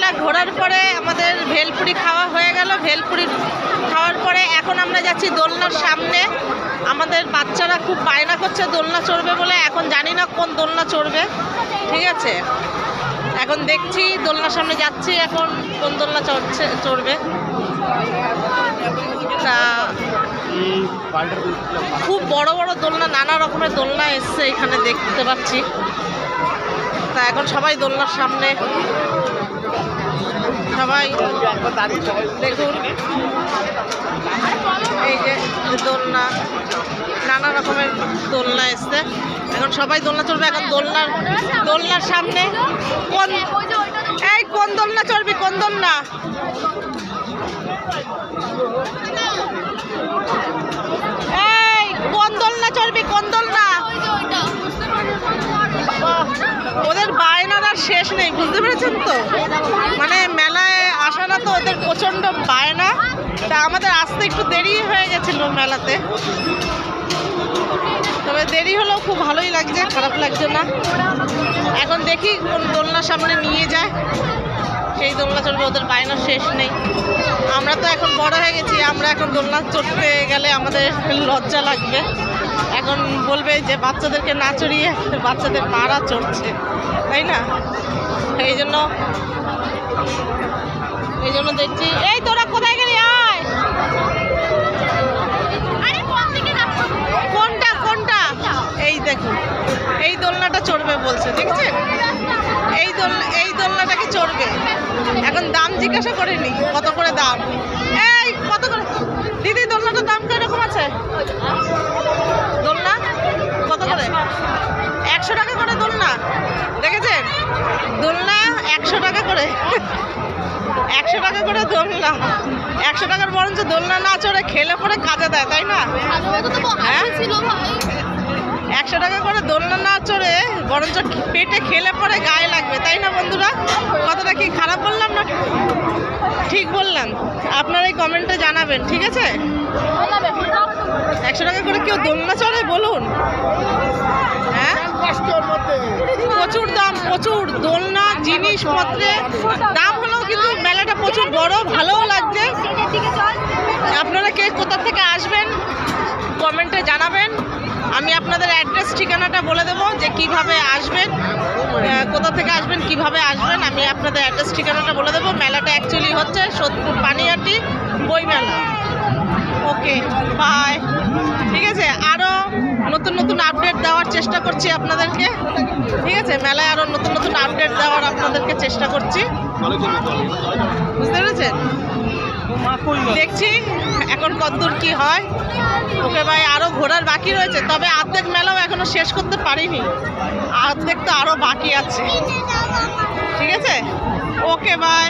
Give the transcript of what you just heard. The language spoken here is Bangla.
মেলা ঘোরার পরে আমাদের ভেলপুরি খাওয়া হয়ে গেল। ভেলপুরি খাওয়ার পরে এখন আমরা যাচ্ছি দোলনার সামনে। আমাদের বাচ্চারা খুব বায়না করছে দোলনা চড়বে বলে, এখন জানি না কোন দোলনা চড়বে। ঠিক আছে, এখন দেখছি দোলনার সামনে যাচ্ছি, এখন কোন দোলনা চড়বে। তা খুব বড় বড় দোলনা, নানা রকমের দোলনা এসছে এখানে দেখতে পাচ্ছি। তা এখন সবাই দোলনার সামনে, সবাই দেখুন এই যে দোলনা, নানা রকমের দোলনা এসছে। এখন সবাই দোলনা চড়বে। এখন দোলনার সামনে কোন দোলনা চড়বি, কোন দোলনা? এই কোন দোলনা চড়বি, কোন দোলনা? ওদের বায়নার আর শেষ নেই, বুঝতে পেরেছেন তো? মানে মেলায় আসা না তো ওদের প্রচণ্ড বায়না। তা আমাদের আসতে একটু দেরি হয়ে গেছিল মেলাতে, তবে দেরি হলেও খুব ভালোই লাগছে, খারাপ লাগছে না। এখন দেখি কোন দোলনার সামনে নিয়ে যায়, সেই দোলনা চড়বে। ওদের বায়না শেষ নেই। আমরা তো এখন বড় হয়ে গেছি, আমরা এখন দোলনা চড়তে গেলে আমাদের লজ্জা লাগবে। এখন বলবে যে বাচ্চাদেরকে না চড়িয়ে বাচ্চাদের মারা চড়ছে, তাই না? এই জন্য দেখছি। এই তোরা কোথায় গেলি? আয়, কোনটা? এই দেখুন, এই দোলনাটা চড়বে বলছে, দেখছেন? এই দোলনাটাকে চড়বে। এখন দাম জিজ্ঞাসা করিনি কত করে দাম। এই কত করে দিদি দোলনাটার দাম কিরকম আছে? দোলনা কত করে? 100 টাকা করে দোলনা, দেখেছেন? দোলনা 100 টাকা করে, 100 টাকা করে দোলনা। 100 টাকার বরঞ্চ দোলনা না চড়ে খেলে পরে কাজে দেয়, তাই না? হ্যাঁ, 100 টাকা করে দোলনা না চড়ে বরঞ্চ পেটে খেলে পরে গায়ে লাগবে, তাই না বন্ধুরা? কতটা কি খারাপ বললাম না ঠিক বললাম? আপনারা এই কমেন্টে জানাবেন, ঠিক আছে? 100 টাকা করে কেউ দোলনা চড়ে বলুন? হ্যাঁ, প্রচুর দাম, প্রচুর দোলনা জিনিসপত্রের দাম হলেও কিন্তু মেলাটা প্রচুর বড়, ভালোও লাগছে। আপনারা কে কোথা থেকে আসবেন কমেন্টে জানাবেন। আমি আপনাদের অ্যাড্রেস ঠিকানাটা বলে দেবো যে কিভাবে আসবেন, কোথা থেকে আসবেন, কিভাবে আসবেন। আমি আপনাদের অ্যাড্রেস ঠিকানাটা বলে দেবো। মেলাটা অ্যাকচুয়ালি হচ্ছে সোদপুর পানিহাটি বইমেলা। ওকে, বাই। ঠিক আছে, আরও নতুন নতুন আপডেট দেওয়ার চেষ্টা করছি আপনাদেরকে। ঠিক আছে, মেলায় আরও নতুন নতুন আপডেট দেওয়ার আপনাদেরকে চেষ্টা করছি, বুঝতে পেরেছেন? দেখছি এখন কতদূর কি হয়। ওকে ভাই, আরও ঘোরার বাকি রয়েছে, তবে অর্ধেক মেলাও এখনো শেষ করতে পারিনি, অর্ধেক তো আরও বাকি আছে। ঠিক আছে, ওকে বাই।